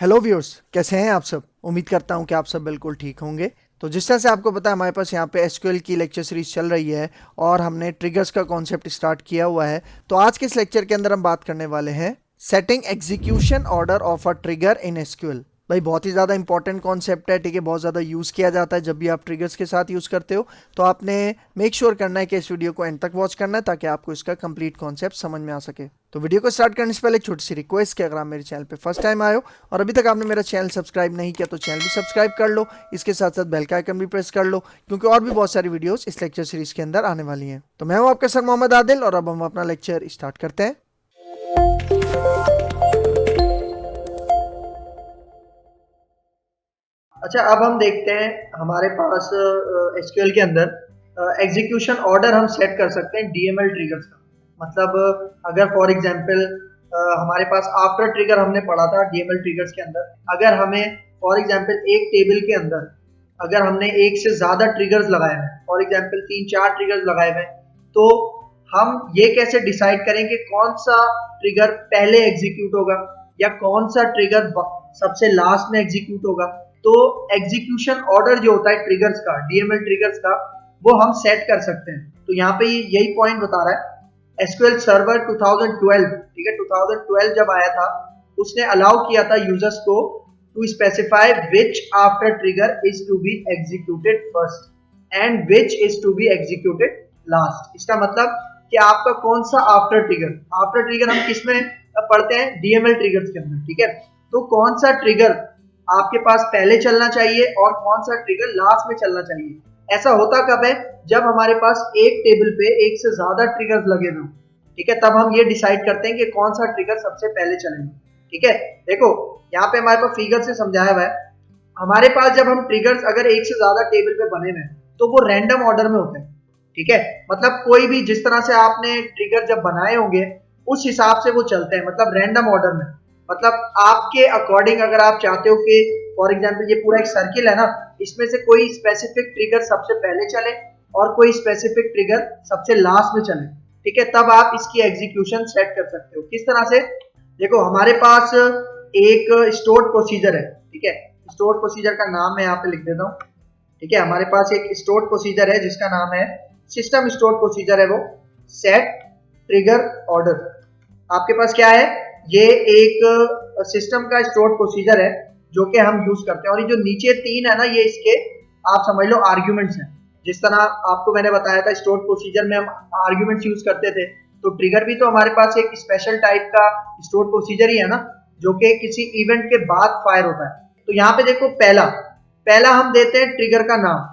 Hello viewers, कैसे हैं आप सब। उम्मीद करता हूं कि आप सब बिल्कुल ठीक होंगे। तो जिस तरह से आपको पता है, हमारे पास यहाँ पे एसक्यूएल की लेक्चर सीरीज चल रही है और हमने ट्रिगर्स का कॉन्सेप्ट स्टार्ट किया हुआ है। तो आज के इस लेक्चर के अंदर हम बात करने वाले हैं setting execution order of a trigger in SQL. भाई बहुत ही ज़्यादा इंपॉर्टेंट कॉन्सेप्ट है, ठीक है। बहुत ज़्यादा यूज़ किया जाता है जब भी आप ट्रिगर्स के साथ यूज़ करते हो। तो आपने मेक श्योर करना है कि इस वीडियो को एंड तक वॉच करना है ताकि आपको इसका कंप्लीट कॉन्सेप्ट समझ में आ सके। तो वीडियो को स्टार्ट करने से पहले एक छोटी सी रिक्वेस्ट कि अगर आप मेरे चैनल पे फर्स्ट टाइम आए हो और अभी तक आपने मेरा चैनल सब्सक्राइब नहीं किया तो चैनल भी सब्सक्राइब कर लो। इसके साथ साथ बेल का आइकन भी प्रेस कर लो, क्योंकि और भी बहुत सारी वीडियोस इस लेक्चर सीरीज के अंदर आने वाली हैं। तो मैं हूं आपका सर मोहम्मद आदिल और अब हम अपना लेक्चर स्टार्ट करते हैं। अच्छा, अब हम देखते हैं हमारे पास एसक्यूएल के अंदर एग्जीक्यूशन ऑर्डर हम सेट कर सकते हैं डीएमएल ट्रिगर्स का। मतलब अगर फॉर एग्जांपल हमारे पास आफ्टर ट्रिगर हमने पढ़ा था डीएमएल ट्रिगर्स के अंदर, अगर हमें फॉर एग्जांपल एक टेबल के अंदर अगर हमने एक से ज्यादा ट्रिगर्स लगाए हैं, फॉर एग्जांपल 3-4 ट्रिगर्स लगाए हुए, तो हम ये कैसे डिसाइड करें कि कौन सा ट्रिगर पहले एग्जीक्यूट होगा या कौन सा ट्रिगर सबसे लास्ट में एग्जीक्यूट होगा। तो एग्जीक्यूशन ऑर्डर जो होता है ट्रिगर्स का, डीएमएल ट्रिगर्स का, वो हम सेट कर सकते हैं। तो यहाँ पे यही पॉइंट बता रहा है एसक्यूएल सर्वर 2012, ठीक है, 2012 जब आया था उसने अलाउ किया था यूजर्स को to specify which after trigger is to be executed first and which is to be executed last. इसका मतलब कि आपका कौन सा आफ्टर ट्रिगर हम किस में पढ़ते हैं, डीएमएल ट्रिगर्स के अंदर, ठीक है। तो कौन सा ट्रिगर आपके पास पहले चलना चाहिए और कौन सा ट्रिगर लास्ट में चलना चाहिए। ऐसा होता कब है, जब हमारे पास एक टेबल पे एक से ज्यादा ट्रिगर्स लगे हुए, ठीक है, तब हम ये डिसाइड करते हैं कि कौन सा ट्रिगर सबसे पहले चलेगा, ठीक है। देखो यहाँ पे हमारे पास फिगर से समझाया हुआ है, हमारे पास जब हम ट्रिगर्स अगर एक से ज्यादा टेबल पे बने हुए तो वो रैंडम ऑर्डर में होते हैं, ठीक है। मतलब कोई भी जिस तरह से आपने ट्रिगर जब बनाए होंगे उस हिसाब से वो चलते हैं, मतलब रैंडम ऑर्डर में। मतलब आपके अकॉर्डिंग अगर आप चाहते हो कि फॉर एग्जांपल ये पूरा एक सर्किल है ना, इसमें से कोई स्पेसिफिक ट्रिगर सबसे पहले चले और कोई स्पेसिफिक ट्रिगर सबसे लास्ट में चले, ठीक है, तब आप इसकी एग्जीक्यूशन सेट कर सकते हो। किस तरह से, देखो हमारे पास एक स्टोर्ड प्रोसीजर है, ठीक है। स्टोर्ड प्रोसीजर का नाम मैं यहाँ पे लिख देता हूँ, ठीक है। हमारे पास एक स्टोर्ड प्रोसीजर है जिसका नाम है सिस्टम स्टोर्ड प्रोसीजर है, वो सेट ट्रिगर ऑर्डर। आपके पास क्या है, ये एक सिस्टम का स्टोर्ड प्रोसीजर है जो कि हम यूज करते हैं। और ये जो नीचे तीन है ना, ये इसके आप समझ लो आर्ग्यूमेंट्स हैं। जिस तरह आपको मैंने बताया था स्टोर्ड प्रोसीजर में हम आर्ग्यूमेंट्स यूज करते थे, तो ट्रिगर भी तो हमारे पास एक स्पेशल टाइप का स्टोर्ड प्रोसीजर ही है ना, जो कि किसी इवेंट के बाद फायर होता है। तो यहाँ पे देखो पहला पहला हम देते हैं ट्रिगर का नाम,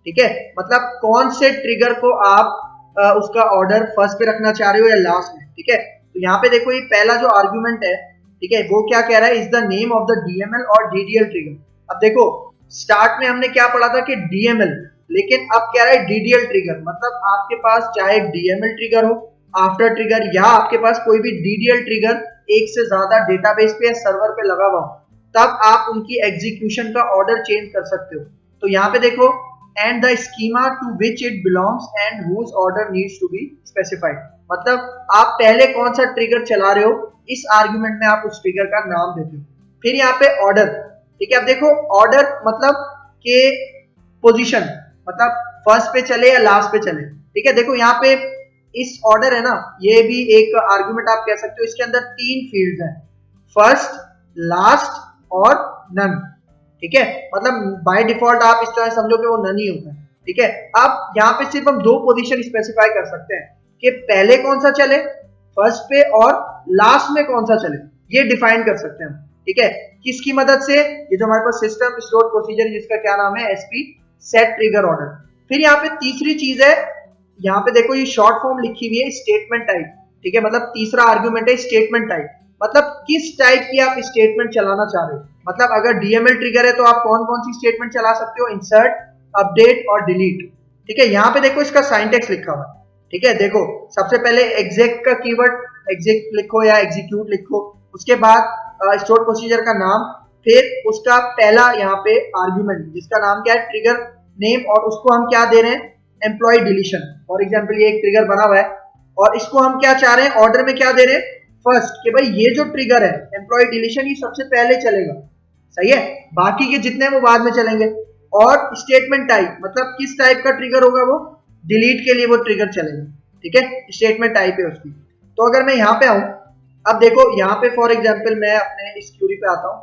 ठीक है। मतलब कौन से ट्रिगर को आप उसका ऑर्डर फर्स्ट पे रखना चाह रहे हो या लास्ट में, ठीक है। तो यहाँ पे देखो ये पहला जो आर्गुमेंट है, ठीक है, वो क्या कह रहा है, is the name of the DML और डीडीएल ट्रिगर। अब देखो स्टार्ट में हमने क्या पढ़ा था कि डीएमएल, लेकिन अब कह रहा है डीडीएल ट्रिगर। मतलब आपके पास चाहे डीएमएल ट्रिगर हो, आफ्टर ट्रिगर, या आपके पास कोई भी डीडीएल ट्रिगर एक से ज्यादा डेटाबेस पे या सर्वर पे लगा हुआ हो, तब आप उनकी एग्जीक्यूशन का ऑर्डर चेंज कर सकते हो। तो यहाँ पे देखो and the schema to which it belongs and whose order needs to be specified। मतलब आप पहले कौन सा ट्रिगर चला रहे हो, इस आर्गुमेंट में आप उस ट्रिगर का नाम देते हो। फिर यहाँ पे ऑर्डर, ठीक है। अब देखो ऑर्डर मतलब के पोजीशन, मतलब फर्स्ट पे चले या लास्ट पे चले, ठीक है। देखो यहाँ पे इस ऑर्डर है ना, ये भी एक आर्गुमेंट आप कह सकते हो। इसके अंदर तीन फील्ड्स हैं, फर्स्ट, लास्ट और नन, ठीक है। मतलब बाय डिफॉल्ट आप इस तरह समझो कि वो नन ही होता है, ठीक है। अब यहाँ पे सिर्फ हम दो पोजीशन स्पेसिफाई कर सकते हैं कि पहले कौन सा चले फर्स्ट पे और लास्ट में कौन सा चले, ये डिफाइन कर सकते हैं हम, ठीक है। किसकी मदद से, ये जो हमारे पास सिस्टम स्टोर्ड प्रोसीजर जिसका क्या नाम है, एसपी सेट ट्रिगर ऑर्डर। फिर यहाँ पे तीसरी चीज है, यहाँ पे देखो ये शॉर्ट फॉर्म लिखी हुई है स्टेटमेंट टाइप, ठीक है। मतलब तीसरा आर्गुमेंट है स्टेटमेंट टाइप। मतलब किस टाइप की आप स्टेटमेंट चलाना चाह रहे हो। मतलब अगर डीएमएल ट्रिगर है तो आप कौन कौन सी स्टेटमेंट चला सकते हो, इंसर्ट, अपडेट और डिलीट, ठीक है। यहाँ पे देखो इसका साइंटेक्स लिखा हुआ है, ठीक है। देखो सबसे पहले एग्जेक्ट का कीवर्ड एग्जेक्ट लिखो या एग्जीक्यूट लिखो, उसके बाद स्टोर्ड प्रोसीजर का नाम, फिर उसका पहला यहाँ पे आर्गुमेंट जिसका नाम क्या है, ट्रिगर नेम, और उसको हम क्या दे रहे हैं, एम्प्लॉय डिलीशन। फॉर एग्जाम्पल ये एक ट्रिगर बना हुआ है और इसको हम क्या चाह रहे हैं, ऑर्डर में क्या दे रहे हैं, फर्स्ट, कि भाई ये जो ट्रिगर है एम्प्लॉय डिलीशन ये सबसे पहले चलेगा, सही है, बाकी के जितने वो बाद में चलेंगे। और स्टेटमेंट टाइप मतलब किस टाइप का ट्रिगर होगा, वो डिलीट के लिए वो ट्रिगर चलेगा, ठीक है, स्टेटमेंट टाइप है उसकी। तो अगर मैं यहाँ पे आऊं, अब देखो यहाँ पे फॉर एग्जांपल मैं अपने इस क्यूरी पे आता हूँ,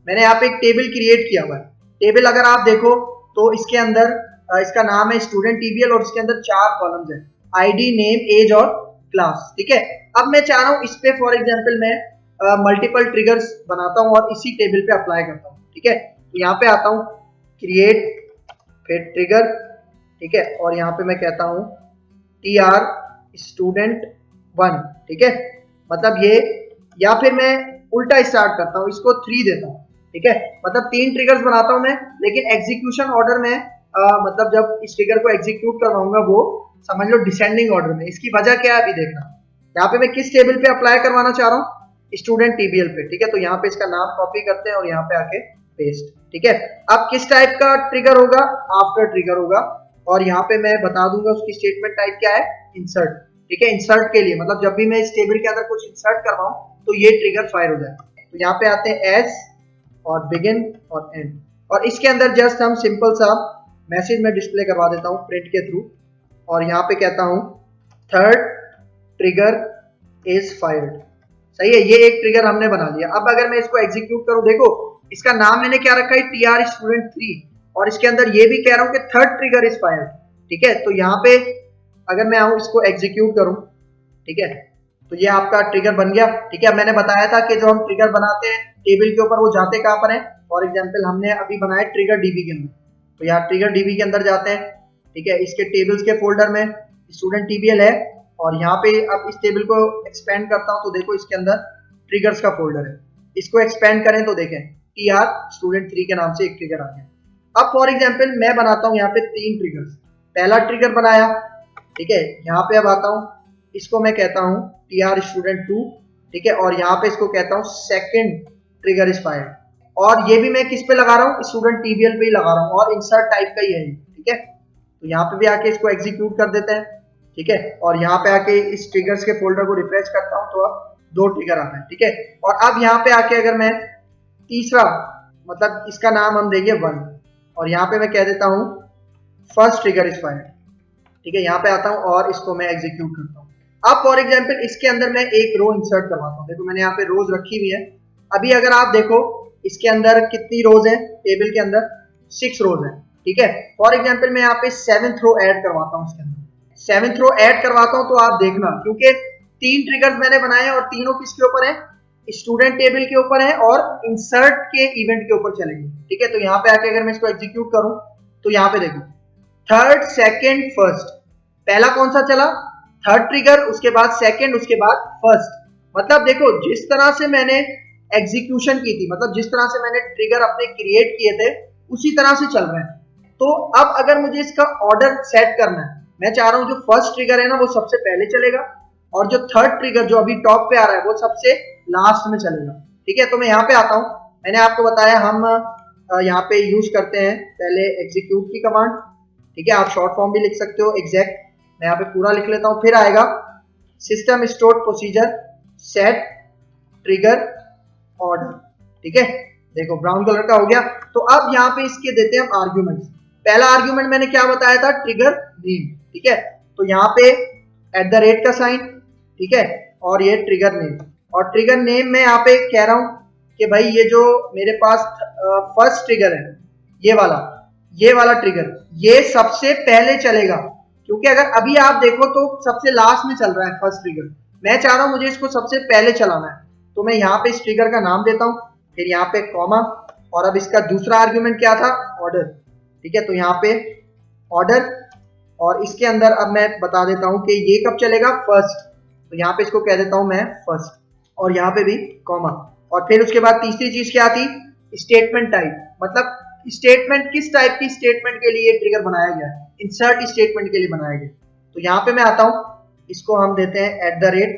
मैंने यहाँ पे एक टेबल क्रिएट किया हुआ है। टेबल अगर आप देखो तो इसके अंदर इसका नाम है स्टूडेंट टीबीएल और इसके अंदर 4 कॉलम्स है, आईडी, नेम, एज और क्लास, ठीक है। अब मैं चाह रहा हूँ इस पे फॉर एग्जांपल मैं मल्टीपल ट्रिगर्स बनाता हूँ और इसी टेबल पे अप्लाई करता हूँ, ठीक है। तो यहाँ पे आता हूँ, क्रिएट, फिर ट्रिगर, ठीक है, और यहाँ पे मैं कहता हूँ TR स्टूडेंट 1, ठीक है, मतलब ये, या फिर मैं उल्टा स्टार्ट करता हूँ, इसको 3 देता हूँ, ठीक है, मतलब 3 ट्रिगर्स बनाता हूँ मैं, लेकिन एग्जीक्यूशन ऑर्डर में मतलब जब इस ट्रिगर को एग्जीक्यूट करवाऊंगा वो समझ लो डिसेंडिंग ऑर्डर में। इसकी वजह क्या है अभी देखना, यहाँ पे मैं किस टेबल पे अप्लाई करवाना चाह रहा हूँ, स्टूडेंट टीबीएल पे, ठीक है। तो यहाँ पे इसका नाम कॉपी करते हैं और यहाँ पे आके पेस्ट, ठीक है। अब किस टाइप का ट्रिगर होगा, आफ्टर ट्रिगर होगा, और यहाँ पे मैं बता दूंगा उसकी स्टेटमेंट टाइप क्या है, इंसर्ट, ठीक है। इंसर्ट के लिए मतलब जब भी मैं इस टेबल के अंदर कुछ इंसर्ट करवाऊं तो ये ट्रिगर फायर हो जाए। तो यहाँ पे आते हैं एस और बिगिन और एंड, और इसके अंदर जस्ट हम सिंपल सा मैसेज में डिस्प्ले करवा देता हूँ प्रिंट के थ्रू, और यहाँ पे कहता हूँ थर्ड ट्रिगर इज फायर्ड, सही है, ये एक ट्रिगर हमने बना लिया। अब अगर मैं इसको एग्जीक्यूट करूं, देखो इसका नाम मैंने क्या रखा है, TR स्टूडेंट 3, और इसके अंदर ये भी कह रहा हूं कि थर्ड ट्रिगर इज फायर्ड, ठीक है। तो यहाँ पे अगर मैं आऊं इसको एग्जीक्यूट करूं, ठीक है, तो ये आपका ट्रिगर बन गया, ठीक है। मैंने बताया था कि जो हम ट्रिगर बनाते हैं टेबल के ऊपर वो जाते कहां पर है, फॉर एग्जाम्पल हमने अभी बनाया ट्रिगर डीबी के अंदर, तो यहाँ ट्रिगर डीबी के अंदर जाते हैं, ठीक है। इसके टेबल्स के फोल्डर में स्टूडेंट टीबीएल है, और यहाँ पे अब इस टेबल को एक्सपेंड करता हूँ तो देखो इसके अंदर ट्रिगर्स का फोल्डर है, इसको एक्सपेंड करें तो देखें TR स्टूडेंट 3 के नाम से एक ट्रिगर आ गया। अब फॉर एग्जांपल मैं बनाता हूँ यहाँ पे 3 ट्रिगर्स, पहला ट्रिगर बनाया, ठीक है, यहाँ पे अब आता हूँ, इसको मैं कहता हूँ TR स्टूडेंट 2, ठीक है, और यहाँ पे इसको कहता हूँ सेकंड ट्रिगर इज फायर्ड, और ये भी मैं किस पे लगा रहा हूँ, स्टूडेंट टीबीएल पे ही लगा रहा हूँ, और इंसर्ट टाइप का ही है, ठीक है। तो यहाँ पे भी आके इसको एग्जीक्यूट कर देते हैं, ठीक है, और यहाँ पे आके इस ट्रिगर्स के फोल्डर को रिफ्रेश करता हूँ तो अब 2 ट्रिगर आता है, ठीक है। और अब यहाँ पे आके अगर मैं तीसरा, मतलब इसका नाम हम देंगे 1, और यहाँ पे मैं कह देता हूँ फर्स्ट ट्रिगर इज फायर्ड, ठीक है, यहाँ पे आता हूँ और इसको मैं एग्जीक्यूट करता हूँ। अब फॉर एग्जाम्पल इसके अंदर मैं एक रो इंसर्ट करवाता हूँ, देखो मैंने यहाँ पे रोज रखी हुई है। अभी अगर आप देखो इसके अंदर कितनी रोज है, टेबल के अंदर 6 रोज है, ठीक है। फॉर एग्जाम्पल मैं यहाँ पे 7th रो ऐड करवाता हूँ, इसके अंदर 7th रो ऐड करवाता हूँ, तो आप देखना क्योंकि 3 ट्रिगर्स मैंने बनाए हैं और तीनों किसके ऊपर है, स्टूडेंट टेबल के ऊपर है और इंसर्ट के इवेंट के ऊपर चलेंगे, ठीक है। तो यहाँ पे आके अगर मैं इसको एग्जीक्यूट करूं तो यहाँ पे देखो थर्ड, सेकंड, फर्स्ट, पहला कौन सा चला, थर्ड ट्रिगर, उसके बाद सेकंड, उसके बाद फर्स्ट। मतलब देखो जिस तरह से मैंने एग्जीक्यूशन की थी, मतलब जिस तरह से मैंने ट्रिगर अपने क्रिएट किए थे उसी तरह से चल रहे हैं। तो अब अगर मुझे इसका ऑर्डर सेट करना है, मैं चाह रहा हूं जो फर्स्ट ट्रिगर है ना वो सबसे पहले चलेगा, और जो थर्ड ट्रिगर जो अभी टॉप पे आ रहा है वो सबसे लास्ट में चलेगा, ठीक है। तो मैं यहाँ पे आता हूँ, मैंने आपको बताया हम यहाँ पे यूज करते हैं पहले एग्जीक्यूट की कमांड, ठीक है, आप शॉर्ट फॉर्म भी लिख सकते हो एग्जैक्ट, मैं यहाँ पे पूरा लिख लेता हूँ। फिर आएगा system stored procedure set trigger order, ठीक है, देखो ब्राउन कलर का हो गया। तो अब यहाँ पे इसके देते हैं हम आर्ग्यूमेंट्स। पहला आर्ग्यूमेंट मैंने क्या बताया था, ट्रिगर नेम, ठीक है, तो यहाँ पे @ का साइन, ठीक है, और ये ट्रिगर नेम, और ट्रिगर नेम में यहाँ पे कह रहा हूँ कि भाई ये जो मेरे पास फर्स्ट ट्रिगर है, ये वाला ट्रिगर ये सबसे पहले चलेगा, क्योंकि अगर अभी आप देखो तो सबसे लास्ट में चल रहा है फर्स्ट ट्रिगर, मैं चाह रहा हूँ मुझे इसको सबसे पहले चलाना है। तो मैं यहाँ पे इस ट्रिगर का नाम देता हूँ, फिर यहाँ पे कॉमा, और अब इसका दूसरा आर्ग्यूमेंट क्या था, ऑर्डर, ठीक है, तो यहाँ पे ऑर्डर, और इसके अंदर अब मैं बता देता हूँ कि ये कब चलेगा, फर्स्ट, तो यहाँ पे इसको कह देता हूँ मैं फर्स्ट, और यहाँ पे भी कॉमा, और फिर उसके बाद तीसरी चीज क्या थी, स्टेटमेंट टाइप, मतलब स्टेटमेंट किस टाइप की स्टेटमेंट के लिए ट्रिगर बनाया गया है, इंसर्ट स्टेटमेंट के लिए बनाया गया। तो यहाँ पे मैं आता हूँ, इसको हम देते हैं @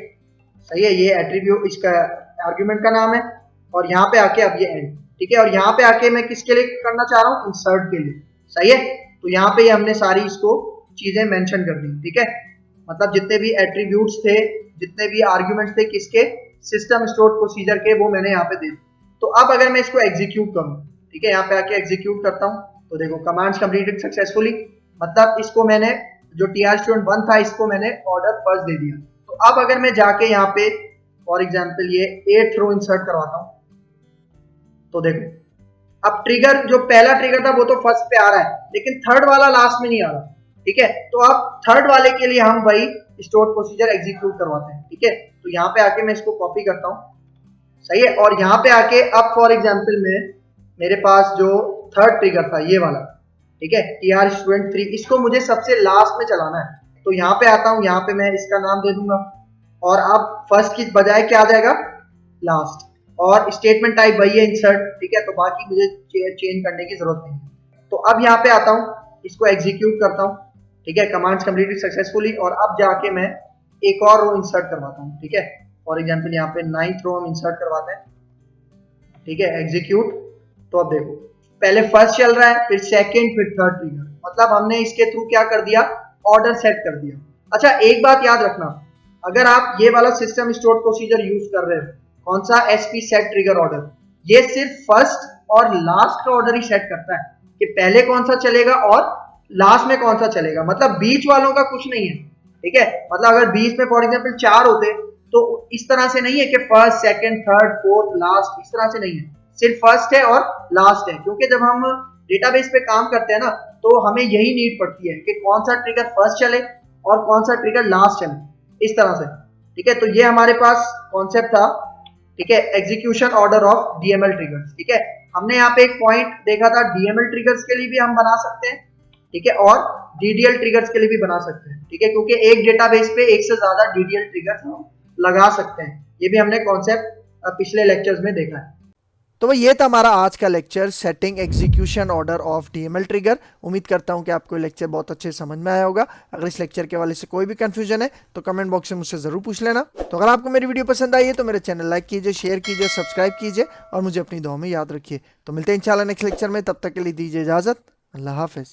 सही है, ये एट्रीब्यूट इसका आर्ग्यूमेंट का नाम है, और यहाँ पे आके अब ये एंड, ठीक है, और यहाँ पे आके मैं किसके लिए करना चाह रहा हूँ, इंसर्ट के लिए, सही है। तो यहाँ पे हमने सारी इसको चीजें मेंशन कर दी, ठीक है, मतलब जितने भी एट्रीब्यूट्स थे, जितने भी आर्ग्यूमेंट्स थे किसके, सिस्टम स्टोर्ड प्रोसीजर के, वो मैंने यहाँ पे दे दी। तो अब अगर मैं इसको एग्जीक्यूट करूँ, ठीक है, यहाँ पे आके एग्जीक्यूट करता हूँ तो देखो कमांड्स कंप्लीटेड सक्सेसफुली, मतलब इसको मैंने जो TR student 1 था इसको मैंने ऑर्डर फर्स्ट दे दिया। तो अब अगर मैं जाके यहाँ पे फॉर एग्जाम्पल ये 8th रो इंसर्ट करवाता हूँ तो देखो अब ट्रिगर जो पहला ट्रिगर था वो तो फर्स्ट पे आ रहा है, लेकिन थर्ड वाला लास्ट में नहीं आ रहा, ठीक है। तो अब थर्ड वाले के लिए हम वही स्टोर प्रोसीजर एग्जीक्यूट करवाते हैं, ठीक है। तो यहाँ पे आके मैं इसको कॉपी करता हूँ, सही है, और यहाँ पे आके अब फॉर एग्जाम्पल में मेरे पास जो थर्ड ट्रिगर था ये वाला, ठीक है, TR student 3, इसको मुझे सबसे लास्ट में चलाना है। तो यहाँ पे आता हूँ, यहाँ पे मैं इसका नाम दे दूंगा और अब फर्स्ट की बजाय क्या आ जाएगा, लास्ट, और स्टेटमेंट टाइप वही है इंसर्ट, ठीक है। तो बाकी मुझे चेंज करने की जरूरत नहीं है। तो अब यहाँ पे आता हूँ, इसको एग्जीक्यूट करता हूँ, ठीक है, कमांड्स कंप्लीटेड सक्सेसफुली, और अब जाके मैं एक और रो इंसर्ट करवाता हूँ, ठीक है। फॉर एग्जाम्पल यहाँ पे 9th रो हम इंसर्ट करवाते हैं, ठीक है, एग्जीक्यूट। तो अब देखो पहले फर्स्ट चल रहा है, फिर सेकंड, फिर थर्ड ट्रिगर, मतलब हमने इसके थ्रू क्या कर दिया, ऑर्डर सेट कर दिया। अच्छा एक बात याद रखना, अगर आप ये वाला सिस्टम स्टोर प्रोसीजर यूज कर रहे हो, कौन सा SP सेट ट्रिगर ऑर्डर, ये सिर्फ फर्स्ट और लास्ट का ऑर्डर ही सेट करता है कि पहले कौन सा चलेगा और लास्ट में कौन सा चलेगा, मतलब बीच वालों का कुछ नहीं है, ठीक है। मतलब अगर बीच में फॉर एग्जाम्पल 4 होते तो इस तरह से नहीं है कि first, second, third, fourth, last, इस तरह से नहीं है, सिर्फ फर्स्ट है और लास्ट है। क्योंकि जब हम डेटाबेस पे काम करते हैं ना तो हमें यही नीड पड़ती है कि कौन सा ट्रिगर फर्स्ट चले और कौन सा ट्रिगर लास्ट चले, इस तरह से, ठीक है। तो ये हमारे पास कॉन्सेप्ट था, ठीक है, execution order of DML triggers, ठीक है। हमने यहाँ पे एक पॉइंट देखा था, DML ट्रिगर्स के लिए भी हम बना सकते हैं, ठीक है, और DDL ट्रिगर्स के लिए भी बना सकते हैं, ठीक है, क्योंकि एक डेटाबेस पे एक से ज्यादा DDL ट्रिगर्स हम लगा सकते हैं। ये भी हमने कॉन्सेप्ट पिछले लेक्चर्स में देखा है। तो भाई ये था हमारा आज का lecture, setting execution order of DML trigger. उम्मीद करता हूँ कि आपको लेक्चर बहुत अच्छे समझ में आया होगा। अगर इस लेक्चर के वाले से कोई भी कंफ्यूजन है तो कमेंट बॉक्स में मुझसे ज़रूर पूछ लेना। तो अगर आपको मेरी वीडियो पसंद आई है तो मेरे चैनल लाइक कीजिए, शेयर कीजिए, सब्सक्राइब कीजिए और मुझे अपनी दुआ में याद रखिए। तो मिलते हैं इंशाल्लाह नेक्स्ट लेक्चर में, तब तक के लिए दीजिए इजाज़त। अल्लाह हाफिज़।